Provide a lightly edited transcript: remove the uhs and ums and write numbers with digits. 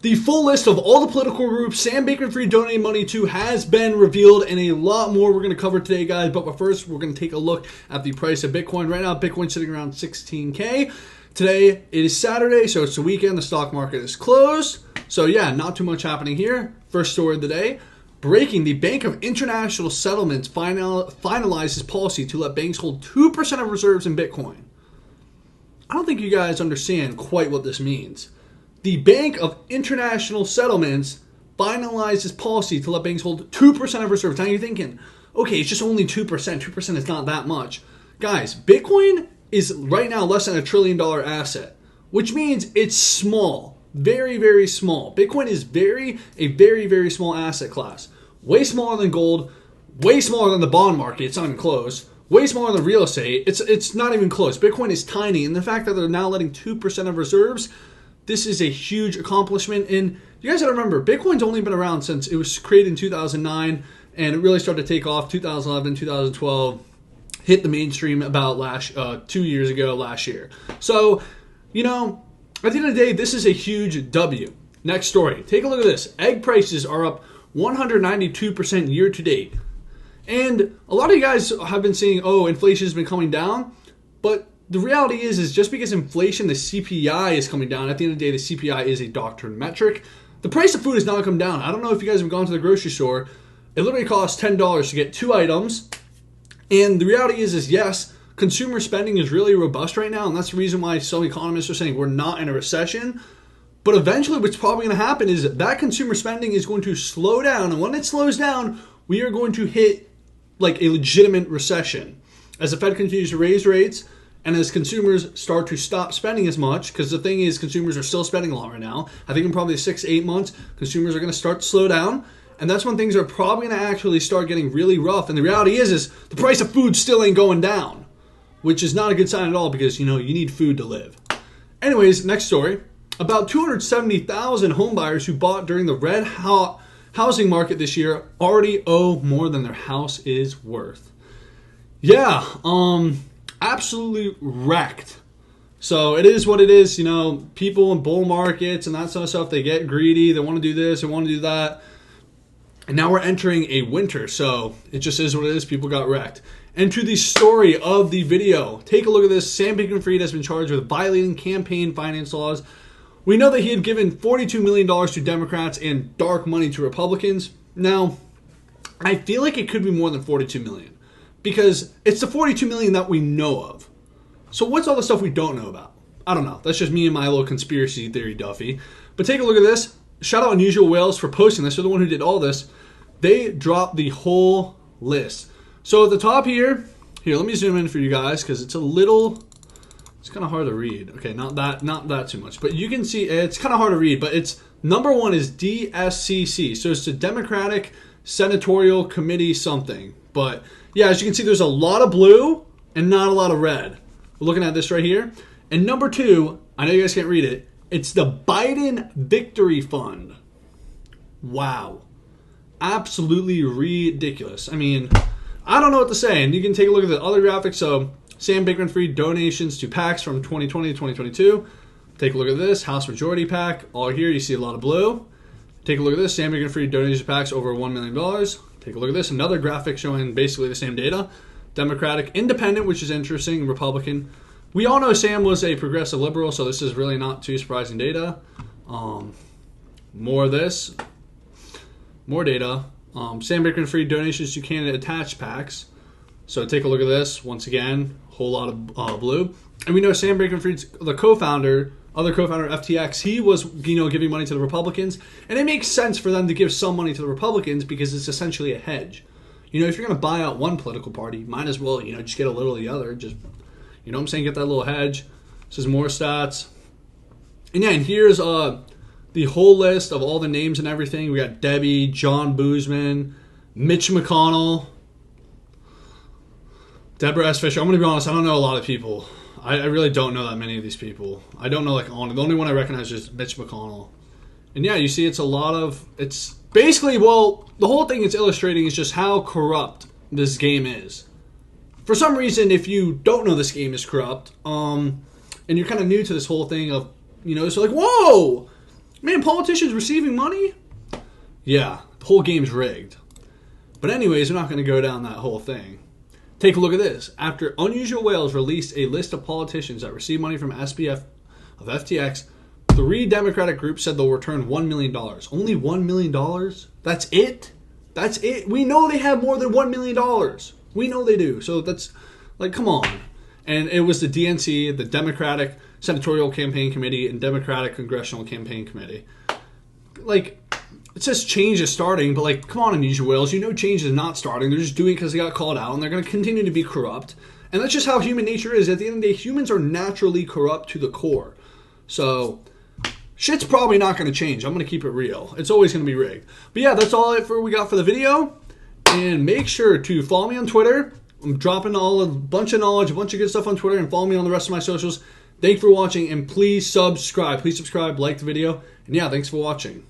The full list of all the political groups Sam Bankman-Fried donated money to has been revealed, and a lot more we're going to cover today, guys. But first, we're going to take a look at the price of Bitcoin. Right now, Bitcoin's sitting around 16K. Today, it is Saturday, so it's the weekend. The stock market is closed. So yeah, not too much happening here. First story of the day. Breaking, the Bank of International Settlements finalizes policy to let banks hold 2% of reserves in Bitcoin. I don't think you guys understand quite what this means. The Bank of International Settlements finalizes policy to let banks hold 2% of reserves. Now you're thinking, okay, it's just only 2%. 2% is not that much. Guys, Bitcoin is right now less than $1 trillion asset, which means it's small. Very, very small. Bitcoin is a very, very small asset class. Way smaller than gold. Way smaller than the bond market. It's not even close. Way smaller than real estate. It's not even close. Bitcoin is tiny. And the fact that they're now letting 2% of reserves, this is a huge accomplishment. And you guys got to remember, Bitcoin's only been around since it was created in 2009. And it really started to take off 2011, 2012. Hit the mainstream about 2 years ago, last year. So, you know, at the end of the day, this is a huge W. Next story. Take a look at this. Egg prices are up 192% year to date. And a lot of you guys have been saying, oh, inflation has been coming down. But the reality is just because inflation, the CPI is coming down, at the end of the day, the CPI is a doctrine metric. The price of food has not come down. I don't know if you guys have gone to the grocery store. It literally costs $10 to get 2 items. And the reality is yes, consumer spending is really robust right now. And that's the reason why some economists are saying we're not in a recession. But eventually what's probably going to happen is that consumer spending is going to slow down. And when it slows down, we are going to hit like a legitimate recession. As the Fed continues to raise rates, and as consumers start to stop spending as much, because the thing is consumers are still spending a lot right now. I think in probably 6 to 8 months, consumers are going to start to slow down. And that's when things are probably going to actually start getting really rough. And the reality is the price of food still ain't going down, which is not a good sign at all because, you know, you need food to live. Anyways, next story. About 270,000 homebuyers who bought during the red hot housing market this year already owe more than their house is worth. Yeah, absolutely wrecked. So it is what it is. You know, people in bull markets and that sort of stuff, they get greedy. They want to do this, they want to do that. And now we're entering a winter, so it just is what it is. People got wrecked. And to the story of the video, take a look at this. Sam Bankman-Fried has been charged with violating campaign finance laws. We know that he had given $42 million to Democrats and dark money to Republicans. Now, I feel like it could be more than $42 million because it's the $42 million that we know of. So what's all the stuff we don't know about? I don't know. That's just me and my little conspiracy theory, Duffy. But take a look at this. Shout out Unusual Whales for posting this. They're the one who did all this. They dropped the whole list. So at the top here, let me zoom in for you guys because it's kind of hard to read. Okay, not that too much. But you can see it's kind of hard to read, but it's number 1 is DSCC. So it's the Democratic Senatorial Committee something. But yeah, as you can see, there's a lot of blue and not a lot of red. We're looking at this right here. And number 2, I know you guys can't read it. It's the Biden Victory Fund. Wow. Absolutely ridiculous. I mean, I don't know what to say. And you can take a look at the other graphics. So Sam Bankman-Fried donations to PACs from 2020 to 2022. Take a look at this. House Majority PAC. All here you see a lot of blue. Take a look at this. Sam Bankman-Fried donations to PACs over $1 million. Take a look at this. Another graphic showing basically the same data. Democratic, Independent, which is interesting, Republican. We all know Sam was a progressive liberal, so this is really not too surprising data. More of this. More data. Sam Bankman-Fried donations to candidate attached PACs. So take a look at this. Once again, whole lot of blue. And we know Sam Bankman-Fried's the co-founder, other co-founder of FTX. He was, giving money to the Republicans. And it makes sense for them to give some money to the Republicans because it's essentially a hedge. If you're going to buy out one political party, might as well, just get a little of the other. Just, you know what I'm saying? Get that little hedge. This is more stats. And yeah, and here's the whole list of all the names and everything. We got Debbie, John Boozman, Mitch McConnell, Deborah S. Fisher. I'm going to be honest, I don't know a lot of people. I really don't know that many of these people. I don't know, the only one I recognize is Mitch McConnell. And yeah, you see it's basically, well, the whole thing it's illustrating is just how corrupt this game is. For some reason, if you don't know this game is corrupt, and you're kind of new to this whole thing of, so like, whoa! Man, politicians receiving money? Yeah, the whole game's rigged. But anyways, we're not going to go down that whole thing. Take a look at this. After Unusual Whales released a list of politicians that received money from SBF of FTX, 3 Democratic groups said they'll return $1 million. Only $1 million? That's it? That's it? We know they have more than $1 million. We know they do. So that's, like, come on. And it was the DNC, the Democratic Senatorial Campaign Committee, and Democratic Congressional Campaign Committee. Like, it says change is starting, but, like, come on, Unusual Whales. You know change is not starting. They're just doing it because they got called out, and they're going to continue to be corrupt. And that's just how human nature is. At the end of the day, humans are naturally corrupt to the core. So shit's probably not going to change. I'm going to keep it real. It's always going to be rigged. But yeah, that's all we got for the video. And make sure to follow me on Twitter. I'm dropping a bunch of knowledge, a bunch of good stuff on Twitter, and follow me on the rest of my socials. Thanks for watching, and please subscribe. Please subscribe, like the video. And yeah, thanks for watching.